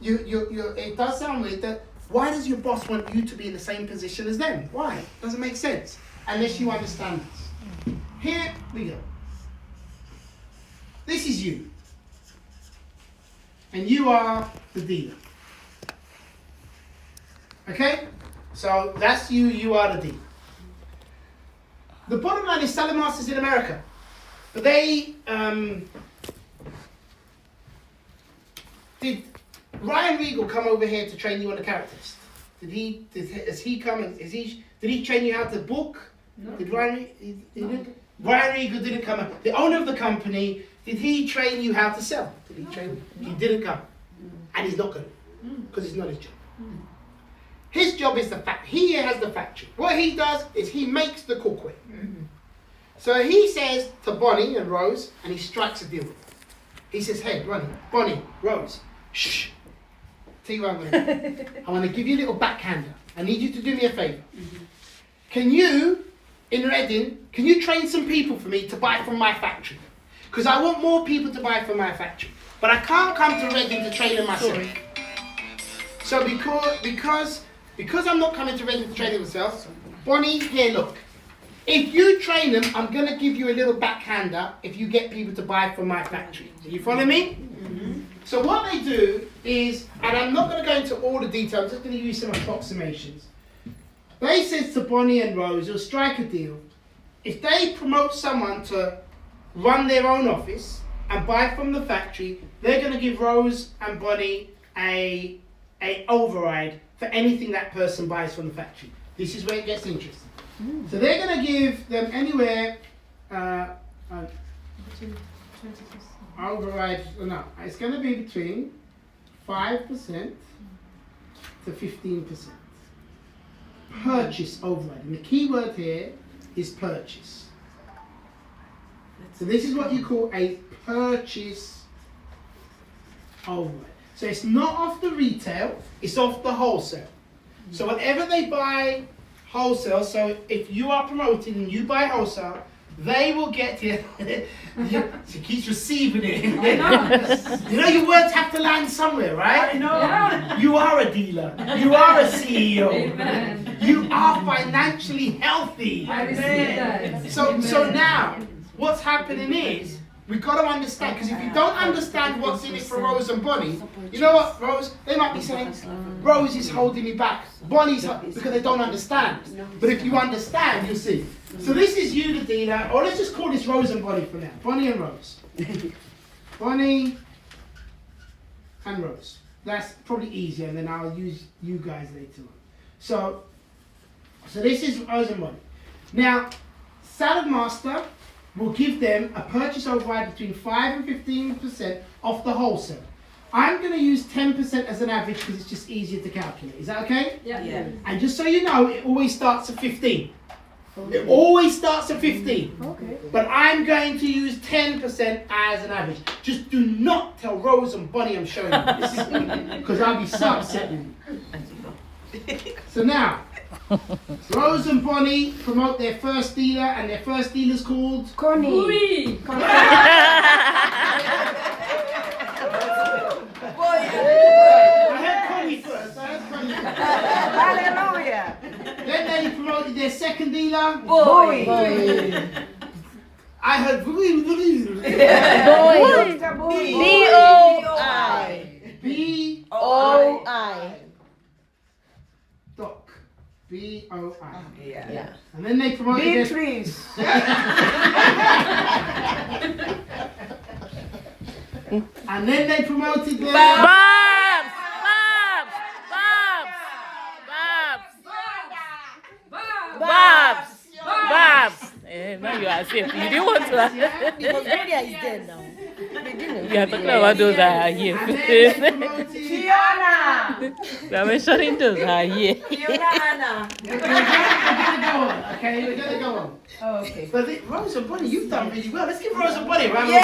it does sound weird that why does your boss want you to be in the same position as them? Why? Doesn't make sense unless you understand this. Here we go. This is you. And you are the dealer. Okay? So that's you, you are the dealer. The bottom line is Salad Masters in America. But they, did Ryan Regal come over here to train you on the characters? Did he train you how to book? No. Did Ryan Regal didn't come. The owner of the company, did he train you how to sell? Did he train? He didn't come. And he's not going to. Because it's not his job. His job is he has the factory. What he does is he makes the cookware. So he says to Bonnie and Rose, and he strikes a deal with them. He says, hey, Bonnie, Rose, shh. Tell you what I'm going to do. I want to give you a little backhander. I need you to do me a favour. Can you, in Reading, can you train some people for me to buy from my factory? Because I want more people to buy from my factory. But I can't come to Reading to train them myself. So because I'm not coming to Reading to train them myself, Bonnie, here, look. If you train them, I'm going to give you a little backhander if you get people to buy from my factory. Do you follow me? So what they do is, and I'm not going to go into all the details, I'm just going to use some approximations. They said to Bonnie and Rose, they'll strike a deal. If they promote someone to run their own office and buy from the factory, they're going to give Rose and Bonnie a override for anything that person buys from the factory. This is where it gets interesting. So they're going to give them anywhere, override, no, it's going to be between 5% to 15%. Purchase override. And the key word here is purchase. So this is what you call a purchase override. So it's not off the retail, it's off the wholesale. So whatever they buy wholesale, so if you are promoting and you buy wholesale, they will get it. She keeps receiving it. You know your words have to land somewhere, right? I know. Yeah. You are a dealer. You are a CEO. Amen. You are financially healthy. I receive that. So now, what's happening is, we've got to understand, because if you don't understand what's in it for Rose and Bonnie, you know what, Rose? They might be saying, Rose is holding me back. Bonnie's because they don't understand. But if you understand, you'll see. So this is you, the dealer, or let's just call this Rose and Bonnie for now. Bonnie and Rose. Bonnie and Rose. That's probably easier, and then I'll use you guys later on. So this is Rose and Bonnie. Now, Salad Master will give them a purchase override between 5 and 15% off the wholesale. I'm going to use 10% as an average because it's just easier to calculate. Is that okay? Yeah. And just so you know, it always starts at 15. It always starts at 15. Okay. But I'm going to use 10% as an average. Just do not tell Rose and Bonnie I'm showing you this. Because I'll be so upset with you. So now, Rose and Bonnie promote their first dealer, and their first dealer's called Connie. I heard Connie first. Hallelujah. Then they promoted their second dealer. Boy. I heard Boy. B-O-I. B-O-I. Doc. B-O-I. Yeah. And then they promoted their... Beatrice. And then they promoted their... Babs! Now you are safe. You didn't want to. Because Gloria is dead now. You are talking about those that are here. And then they promoted... Fiona. We are mentioning those that are here. Fiona Anna. We're gonna go on, okay? We're gonna go on. Oh, okay. But Rose and Bonnie, you've done really well. Let's give Rose and Bonnie a round of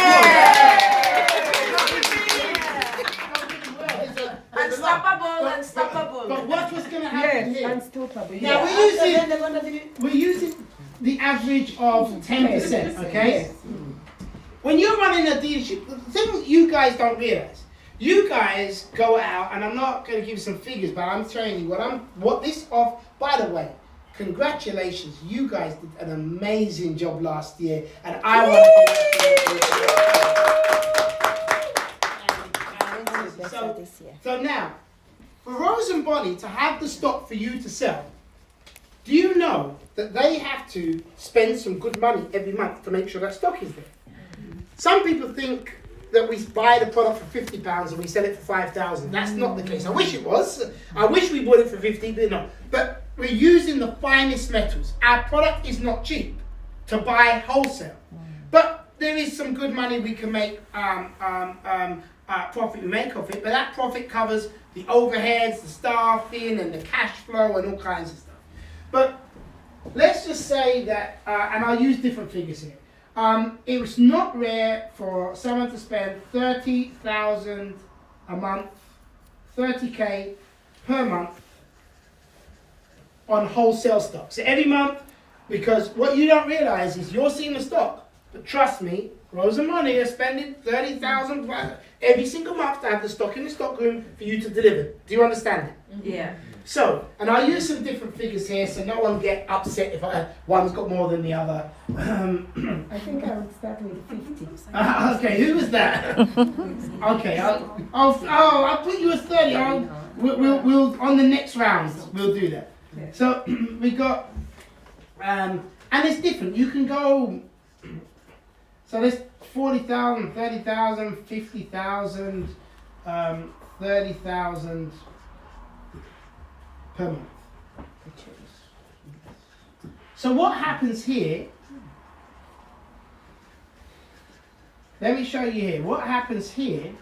Unstoppable. But watch what's going to happen here. Unstoppable. Now we're using the average of 10%, okay? When you're running a dealership, the thing you guys don't realize, you guys go out, and I'm not going to give you some figures, but I'm telling you what this off. By the way, congratulations, you guys did an amazing job last year, and I want to. So now, for Rose and Bonnie to have the stock for you to sell, do you know that they have to spend some good money every month to make sure that stock is there? Some people think that we buy the product for £50 and we sell it for 5,000. That's not the case. I wish it was. I wish we bought it for 50, but no. But we're using the finest metals. Our product is not cheap to buy wholesale, but there is some good money we can make. Profit we make off it, but that profit covers the overheads, the staffing, and the cash flow, and all kinds of stuff. But let's just say that, and I'll use different figures here. It was not rare for someone to spend 30,000 a month, 30k per month on wholesale stock. So every month, because what you don't realize is you're seeing the stock, but trust me, Rose and Bonnie are spending 30,000 every single month to have the stock in the stock room for you to deliver. Do you understand it? Yeah. So, and I'll use some different figures here so no one get upset if one's got more than the other. I think I would start with 50. Okay, who was that? Okay, I'll put you as 30. We'll on the next round we'll do that. So we got, and it's different. You can go. So there's 40,000, 30,000, 50,000, 30,000 per month. So what happens here? Let me show you here. What happens here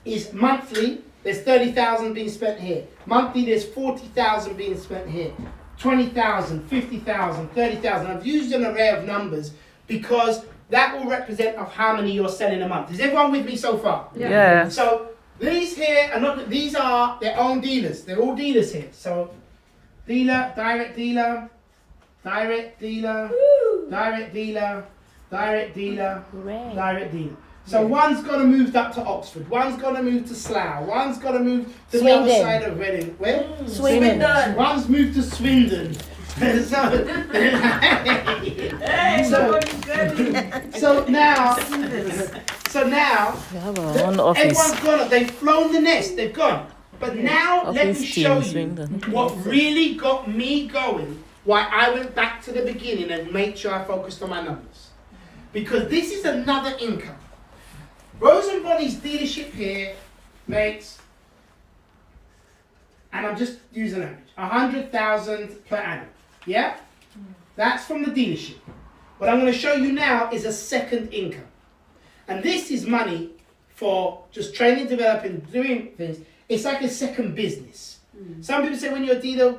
is monthly, there's 30,000 being spent here. Monthly, there's 40,000 being spent here. 20,000, 50,000, 30,000. I've used an array of numbers because that will represent of how many you're selling a month. Is everyone with me so far? Yeah. So these here are not, these are their own dealers. They're all dealers here. So dealer, direct dealer, direct dealer, direct dealer, direct dealer, direct dealer. So one's got to move up to Oxford, one's got to move to Slough, one's got to move to the other side of Reading. Where? Swindon. One's moved to Swindon. So now, One office. everyone's gone. They've flown the nest. They've gone. But now let me Office show team, you Swindon. what really got me going. Why I went back to the beginning and made sure I focused on my numbers, because this is another income. Rose and Bonnie's dealership here makes, and I'm just using an average, 100,000 per annum. Yeah? That's from the dealership. What I'm going to show you now is a second income. And this is money for just training, developing, doing things. It's like a second business. Some people say when you're a dealer,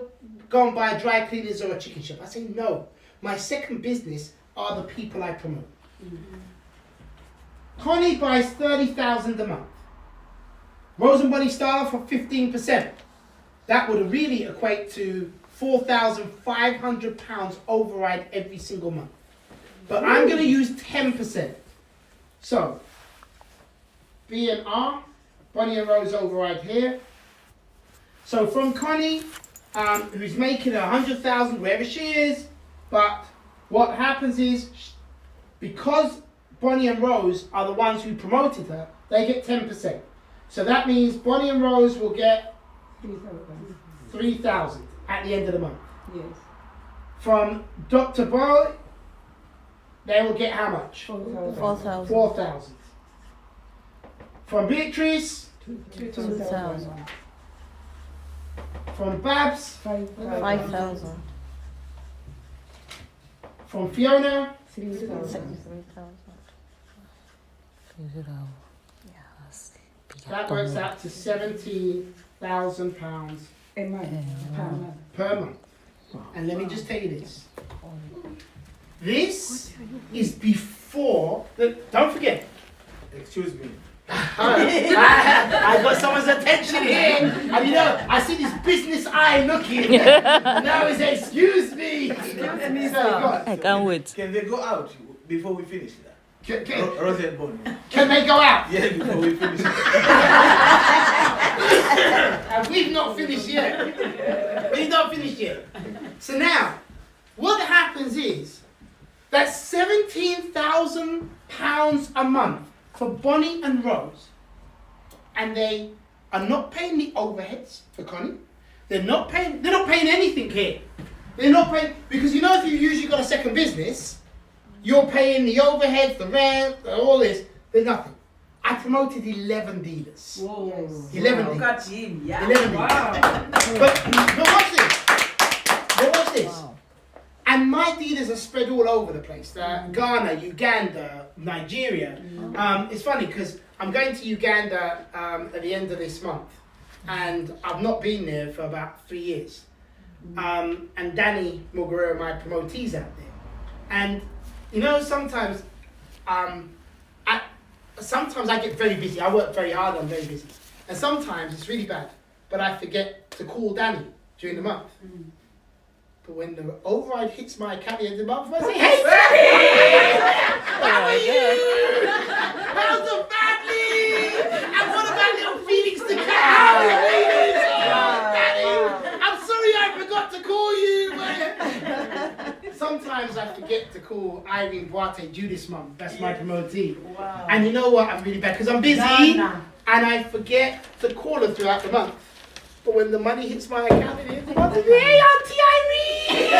go and buy dry cleaners or a chicken shop. I say no. My second business are the people I promote. Connie buys 30,000 a month. Rose and Bonnie start off for 15%. That would really equate to £4,500 override every single month. But I'm going to use 10%. So, B and R, Bonnie and Rose override here. So from Connie, who's making 100,000 wherever she is, but what happens is, because Bonnie and Rose are the ones who promoted her, they get 10%. So that means Bonnie and Rose will get 3,000 at the end of the month. Yes. From Dr. Boy, they will get how much? 4,000. 4,000. From Beatrice, 2,000. from Babs, 5,000. from Fiona, 3,000. that works out to £17,000 A month. Per month. per month. And let me just tell you this. This is before, don't forget, Excuse me. I got someone's attention here, and you know, I see this business eye looking. Now he says, excuse me. Excuse me, So, go on. I can't wait. Can they go out before we finish that? Rosette Bond. Can they go out? Yeah, before we finish. And we've not finished yet. We've not finished yet. So now, what happens is that's £17,000 a month for Bonnie and Rose, and they are not paying the overheads for Connie. They're not paying anything here. They're not paying, because you know, if you've usually got a second business, you're paying the overheads, the rent, all this. There's nothing. I promoted 11 dealers. Whoa. 11 Look dealers. at him, yeah. 11 Wow. But watch this. But watch this. And my dealers are spread all over the place. Ghana, Uganda, Nigeria. It's funny because I'm going to Uganda at the end of this month. And I've not been there for about 3 years. And Danny Mugarura, my promotee's out there. And you know, sometimes I get very busy. I work very hard, I'm very busy. And sometimes it's really bad. But I forget to call Danny during the month. But when the override hits my account at the end of the month, I say, hey, how are you? How's the family? And what about little Felix the cat? How are you? Danny, I'm sorry I forgot to call you. Sometimes I forget to call Irene Boate due this month. That's my promotee. Wow. And you know what? I'm really bad because I'm busy Ghana. and I forget to call her throughout the month. But when the money hits my account at the end of the month, I say, hey, Auntie Irene!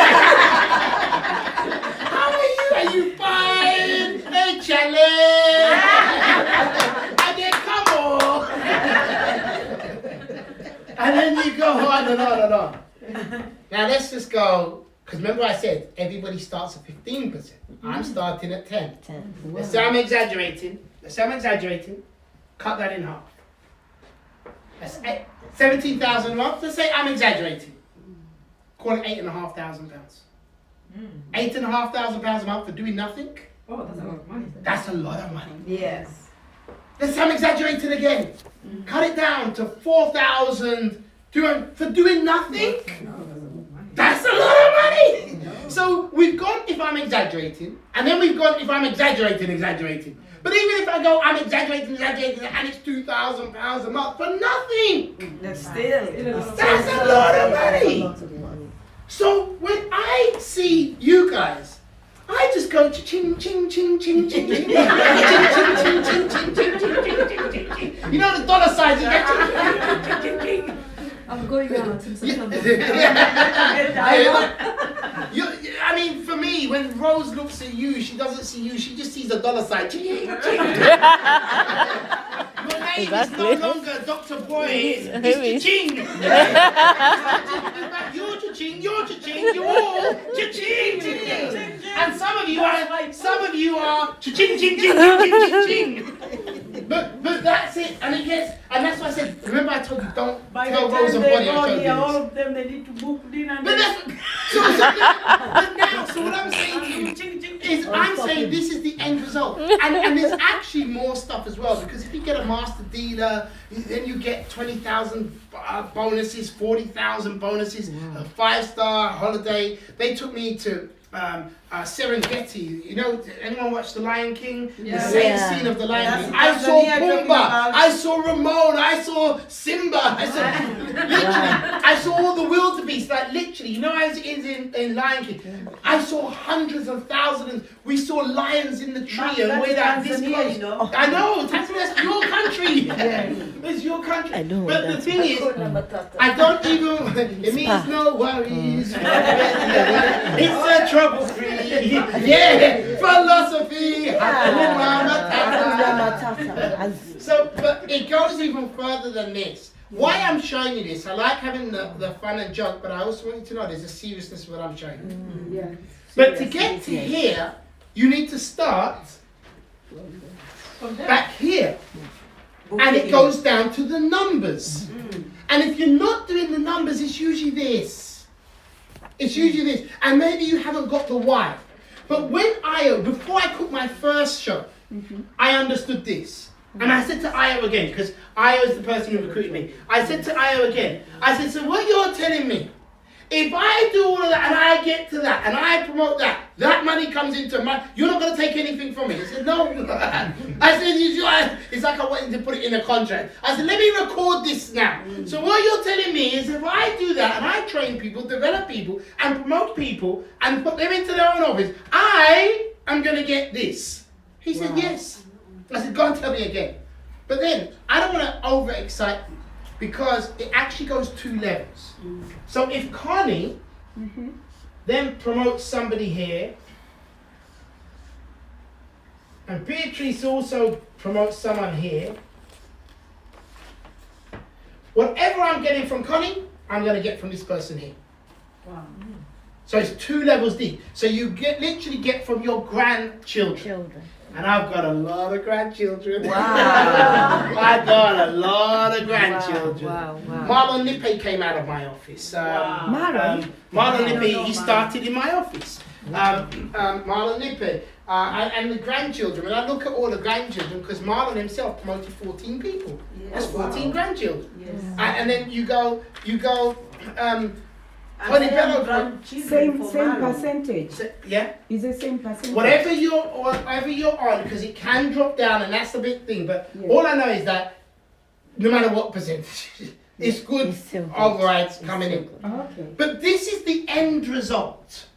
How are you? Are you fine? Hey, Charlie! And then come on! And then you go on and on and on. Now let's just go, because remember I said everybody starts at 15%. I'm starting at 10. 10. Let's say I'm exaggerating. Cut that in half. That's 17,000 a month. Let's say I'm exaggerating. Call it £8,500. £8,500 a month for doing nothing. Oh, that's a lot of money. That's a lot of money. Yes. Let's say I'm exaggerating again. Cut it down to 4,200 for doing nothing. That's a lot of money. So we've gone if I'm exaggerating, and then we've gone if I'm exaggerating. But even if I go, I'm exaggerating, and it's £2,000 a month for nothing. That's still. That's a lot of money. So when I see you guys, I just go ching ching ching ching ching ching ching ching ching ching ching ching ching ching. You know the dollar signs. You get ching ching ching ching. I'm going out in September. I mean, for me, when Rose looks at you, she doesn't see you. She just sees a dollar sign. Ching, ching. Your name is no longer Dr. Boy. It's Ching. You're Ching. You're Ching. You're all Ching. And some of you are Ching Ching Ching Ching Ching Ching. But that's it, and that's why I said. Remember, I told you don't By tell the Rose time and they Bonnie I go showed here, you all this. of them, they need to book dinner. But that's so what I'm saying to you is I'm saying this is the end result, and there's actually more stuff as well, because if you get a master dealer, then you get 20,000 bonuses, 40,000 bonuses, a 5-star holiday. They took me to Serengeti. You know, anyone watch The Lion King? Yeah. The same Yeah. scene of The Lion That's King. I saw Tanzania talking Pumbaa, about. I saw Ramon, I saw Simba, I saw I saw all the wildebeest, like literally, you know, as it is in Lion King. I saw hundreds of thousands. We saw lions in the tree and we're like this Tanzania, close. you know. I know, that's your country. It's your country. I know But the that. thing is, I don't even, it means no worries. It's a trouble-free, yeah, philosophy. So, but it goes even further than this. Why I'm showing you this, I like having the fun and joke, but I also want you to know there's a seriousness of what I'm showing you. Yeah. But to get to here, you need to start back here. And it goes down to the numbers. And if you're not doing the numbers, it's usually this. It's usually this. And maybe you haven't got the why. But when before I cooked my first show, I understood this. And I said to Io again, because Io is the person who recruited me. I said to Io again, I said, so what you're telling me if I do all of that and I get to that and I promote that, that money comes into my, you're not going to take anything from me. He said, no. I said, it's like I wanted to put it in a contract. I said, let me record this now. So what you're telling me is if I do that and I train people, develop people and promote people and put them into their own office, I am going to get this. He said, yes. I said, go and tell me again. But then, I don't want to overexcite you because it actually goes 2 levels. So if Connie then promotes somebody here, and Beatrice also promotes someone here, whatever I'm getting from Connie, I'm going to get from this person here. Wow. So it's 2 levels deep. So you literally get from your grandchildren. Children. And I've got a lot of grandchildren. Wow. I've got a lot of grandchildren. Wow, wow. Marlon Lippe came out of my office. Marlon Lippe, he started in my office. Marlon Lippe. And the grandchildren, when I look at all the grandchildren, because Marlon himself promoted 14 people. That's 14 grandchildren. Yes. And then you go, Same percentage. yeah? Is the same percentage? Whatever you're on, because it can drop down, and that's the big thing. But all I know is that no matter what percentage, it's good It's still good. overrides It's coming still in. good. Okay. But this is the end result.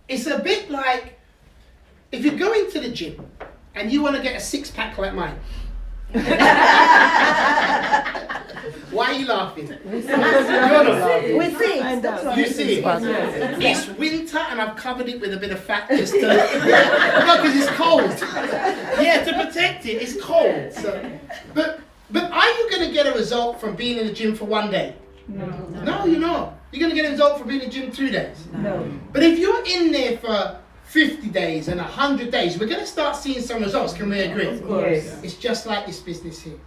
It's a bit like if you go into the gym and you want to get a 6-pack like mine. Why are you laughing? You're not laughing. We see. You see it. Yes. It's winter and I've covered it with a bit of fat just to, no, because it's cold. Yeah, to protect it, it's cold. So, but are you going to get a result from being in the gym for 1 day? No, you're not. You're going to get a result from being in the gym 2 days. No. But if you're in there for 50 days and 100 days, we're going to start seeing some results. Can we agree? Yes. It's just like this business here.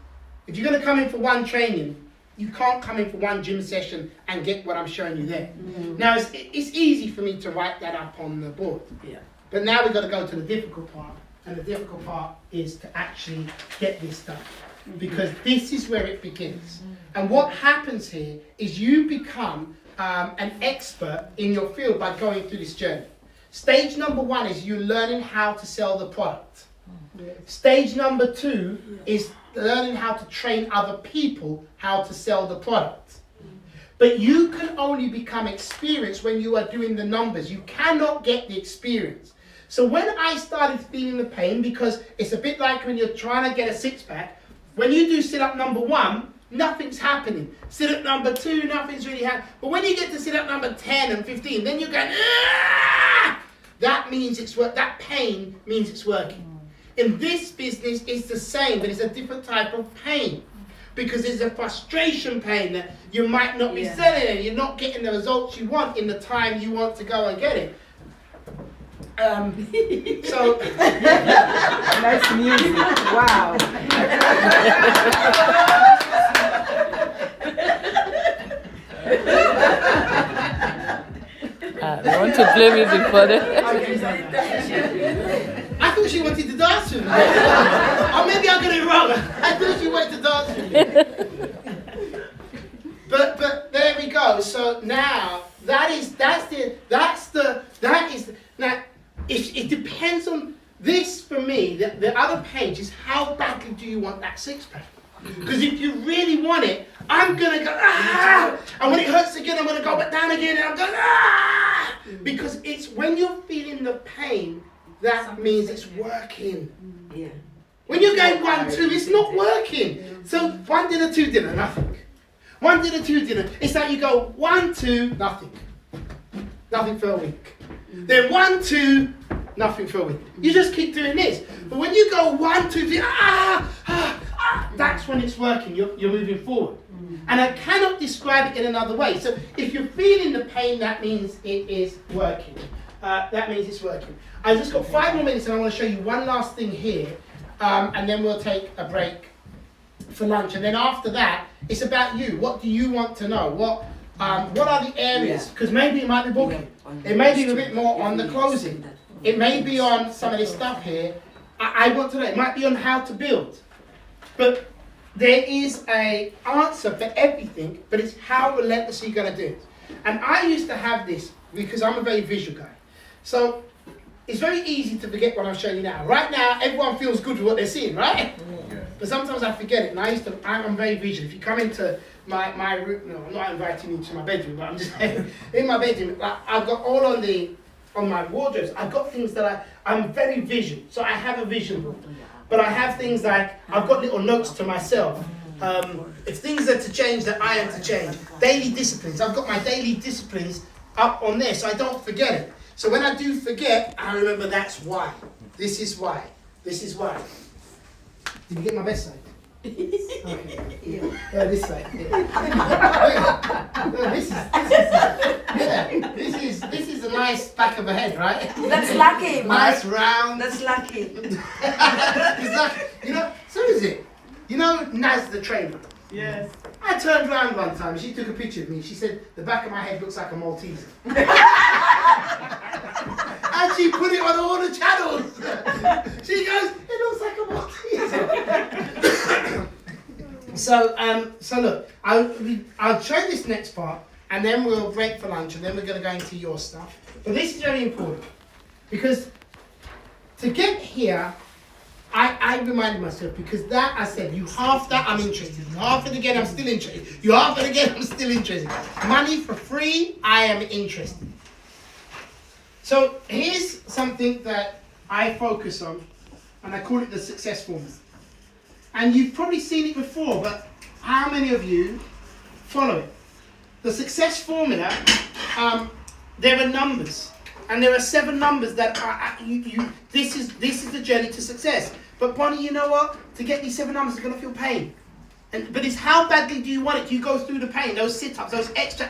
If you're going to come in for one training, you can't come in for one gym session and get what I'm showing you there. Now, it's easy for me to write that up on the board. Yeah. But now we've got to go to the difficult part. And the difficult part is to actually get this done. Because this is where it begins. And what happens here is you become an expert in your field by going through this journey. Stage number 1 is you learning how to sell the product. Stage number 2 is learning how to train other people how to sell the product. But you can only become experienced when you are doing the numbers. You cannot get the experience. So when I started feeling the pain, because it's a bit like when you're trying to get a 6-pack, when you do sit-up number 1, nothing's happening. Sit-up number 2, nothing's really happening. But when you get to sit-up number 10 and 15, then you're going, ah! That means it's work. That pain means it's working. In this business, it's the same, but it's a different type of pain. Because there's a frustration pain that you might not be selling and you're not getting the results you want in the time you want to go and get it. So Nice music. Wow. They want to play music for them. I thought she wanted to dance with me. Or maybe I got it wrong. I thought she wanted to dance with me. But there we go. So now it depends on this for me. The other page is how badly do you want that 6-pack? Because if you really want it, I'm gonna go ah, and when it hurts again, I'm gonna go back down again, and I'm going ah, because it's when you're feeling the pain that means it's working. Yeah. When you're going 1, 2, it's not working. So 1 dinner, 2 dinner, nothing. 1 dinner, 2 dinner. It's like you go 1, 2, nothing. Nothing for a week. Then 1, 2, nothing for a week. You just keep doing this. But when you go 1, 2, 3, that's when it's working. You're moving forward. And I cannot describe it in another way. So if you're feeling the pain, that means it is working. That means it's working. I've just got 5 more minutes and I want to show you one last thing here. And then we'll take a break for lunch. And then after that, it's about you. What do you want to know? What are the areas? Because maybe it might be booking. It may be a bit more on the closing. It may be on some of this stuff here. I want to know. It might be on how to build. But there is an answer for everything, but it's how relentlessly you're going to do it. And I used to have this because I'm a very visual guy. So it's very easy to forget what I'm showing you now. Right now, everyone feels good with what they're seeing, right? But sometimes I forget it. And I'm very visual. If you come into my room, no, I'm not inviting you to my bedroom, but I'm just saying, in my bedroom, like, I've got all on my wardrobes, I've got things that I'm very visual. So I have a vision board. But I have things like, I've got little notes to myself. If things are to change, that I am to change. Daily disciplines. I've got my daily disciplines up on there, so I don't forget it. So when I do forget, I remember that's why. This is why. This is why. Did you get my best side? Okay. Yeah, this side. Yeah. This is a nice back of a head, right? That's lucky, Nice Mark. round. That's lucky. It's like, you know, so is it. You know Naz the trainer? Yes. I turned around one time, she took a picture of me, she said, the back of my head looks like a Malteser. And she put it on all the channels. She goes, it looks like a Malteser. So look, I'll show this next part, and then we'll break for lunch, and then we're going to go into your stuff. But this is very important, because to get here, I reminded myself, because that I said, you half that, I'm interested. You half it again, I'm still interested. You half it again, I'm still interested. Money for free, I am interested. So here's something that I focus on, and I call it the success formula. And you've probably seen it before, but how many of you follow it? The success formula, there are numbers. And there are 7 numbers that this is the journey to success. But Bonnie, you know what? To get these 7 numbers, you're going to feel pain. But it's how badly do you want it? Do you go through the pain, those sit-ups, those extra,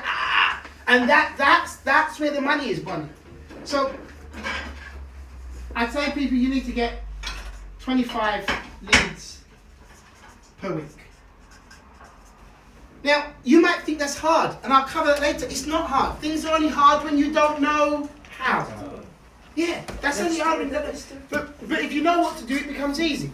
and that's where the money is, Bonnie. So, I tell people you need to get 25 leads per week. Now, you might think that's hard, and I'll cover that later. It's not hard. Things are only hard when you don't know how. Yeah, that's only hard. But if you know what to do, it becomes easy.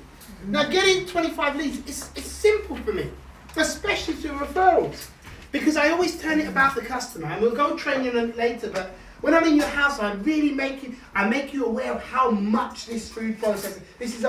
Now, getting 25 leads, it's simple for me, especially through referrals, because I always turn it about the customer, and we'll go training on it later, but when I'm in your house, I make you aware of how much this food processing. This is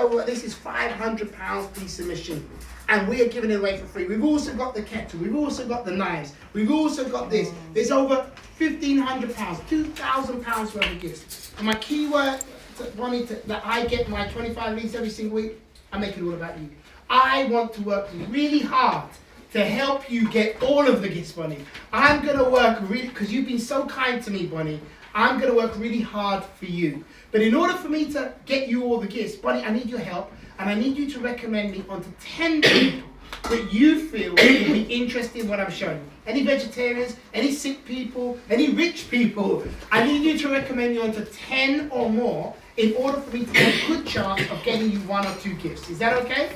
£500 piece of machine, and we are giving it away for free. We've also got the kettle. We've also got the knives. We've also got this. There's over £1,500, £2,000 worth of gifts. And my keyword, that I get my 25 leads every single week, I make it all about you. I want to work really hard to help you get all of the gifts, Bonnie. I'm going to work really, because you've been so kind to me, Bonnie, I'm going to work really hard for you. But in order for me to get you all the gifts, Bonnie, I need your help, and I need you to recommend me onto 10 people that you feel will be interested in what I'm showing you. Any vegetarians, any sick people, any rich people, I need you to recommend me onto 10 or more in order for me to have a good chance of getting you 1 or 2 gifts. Is that okay?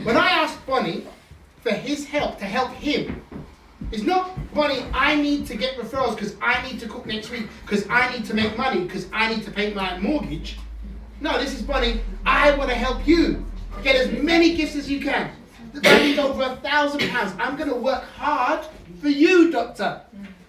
When I asked Bonnie for his help, to help him, it's not, Bonnie, I need to get referrals because I need to cook next week, because I need to make money, because I need to pay my mortgage. No, this is, Bonnie, I want to help you get as many gifts as you can. I need over £1,000. I'm going to work hard for you, doctor.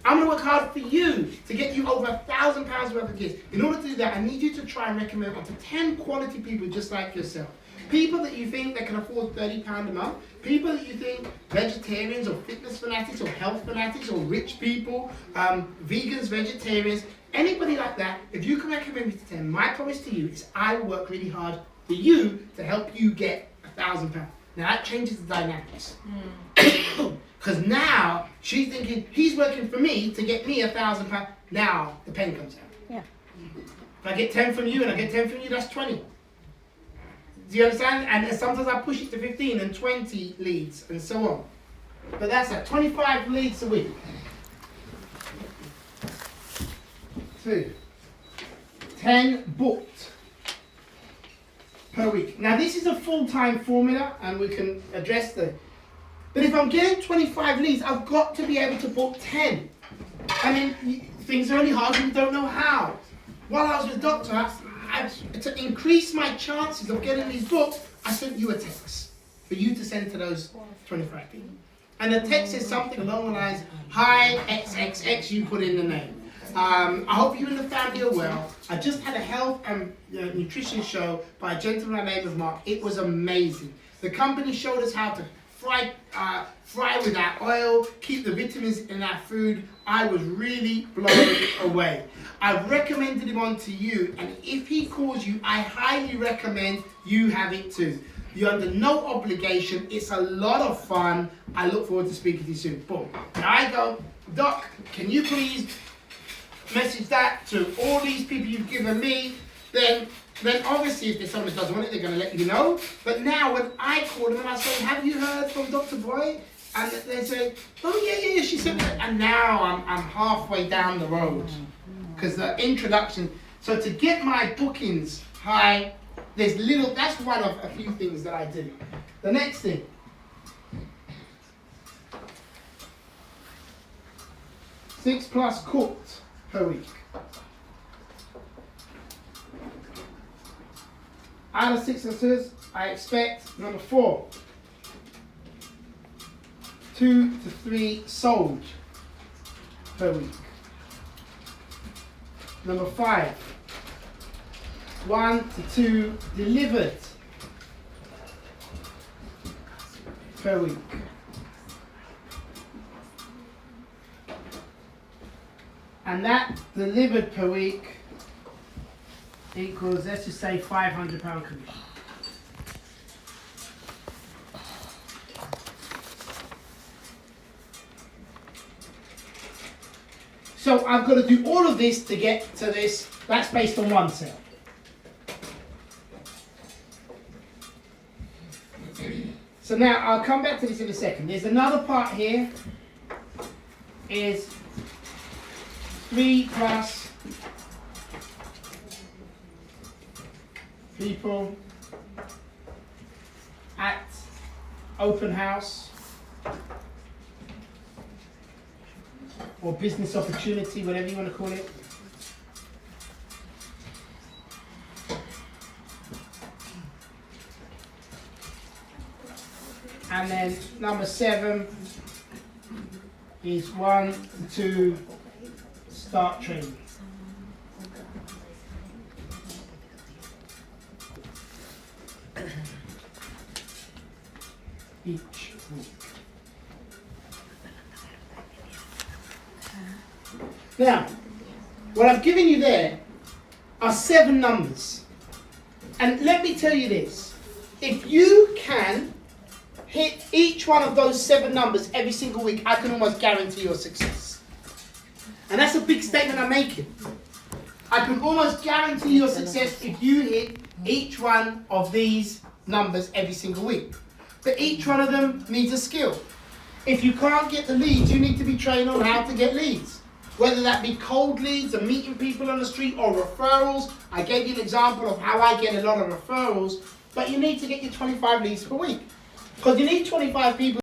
I'm going to work hard for you to get you over £1,000 worth of gifts. In order to do that, I need you to try and recommend up to 10 quality people just like yourself. People that you think that can afford £30 a month. People that you think vegetarians or fitness fanatics or health fanatics or rich people, vegans, vegetarians, anybody like that. If you can recommend me to 10, my promise to you is I will work really hard for you to help you get £1,000. Now that changes the dynamics. Because now she's thinking he's working for me to get me £1,000. Now the pen comes out. Yeah. If I get 10 from you and I get 10 from you, that's 20. Do you understand? And sometimes I push it to 15 and 20 leads and so on. But that's at 25 leads a week. 2. 10 booked per week. Now this is a full-time formula and we can address the... But if I'm getting 25 leads, I've got to be able to book 10. I mean, things are only hard when you don't know how. While I was with Doctor, to increase my chances of getting these books, I sent you a text for you to send to those 25 people. And the text says something along the lines, hi XXX, you put in the name. I hope you and the family are well. I just had a health and nutrition show by a gentleman by the name of Mark. It was amazing. The company showed us how to fry without oil, keep the vitamins in our food. I was really blown away. I've recommended him on to you, and if he calls you, I highly recommend you have it too. You're under no obligation. It's a lot of fun. I look forward to speaking to you soon. Boom. Now I go, Doc, can you please message that to all these people you've given me? Then obviously if there's someone that doesn't want it, they're going to let you know. But now when I call them and I say, have you heard from Dr. Boy? And they say, oh yeah, she said that. And now I'm halfway down the road. Because the introduction, so to get my bookings high, that's one of a few things that I do. The next thing, six plus cooked per week. Out of 6 answers, I expect number 4, 2 to 3 sold per week. Number 5, 1 to 2 delivered per week. And that delivered per week equals, let's just say, £500 commission. So I've got to do all of this to get to this. That's based on one sale. So now I'll come back to this in a second. There's another part here. Is 3 plus people at open house or business opportunity, whatever you want to call it. And then number 7 is 1 to 2 start training. Each week. Now, what I've given you there are 7 numbers. And let me tell you this. If you can hit each one of those 7 numbers every single week, I can almost guarantee your success. And that's a big statement I'm making. I can almost guarantee your success if you hit each one of these numbers every single week. But each one of them needs a skill. If you can't get the leads, you need to be trained on how to get leads. Whether that be cold leads and meeting people on the street or referrals. I gave you an example of how I get a lot of referrals. But you need to get your 25 leads per week. Because you need 25 people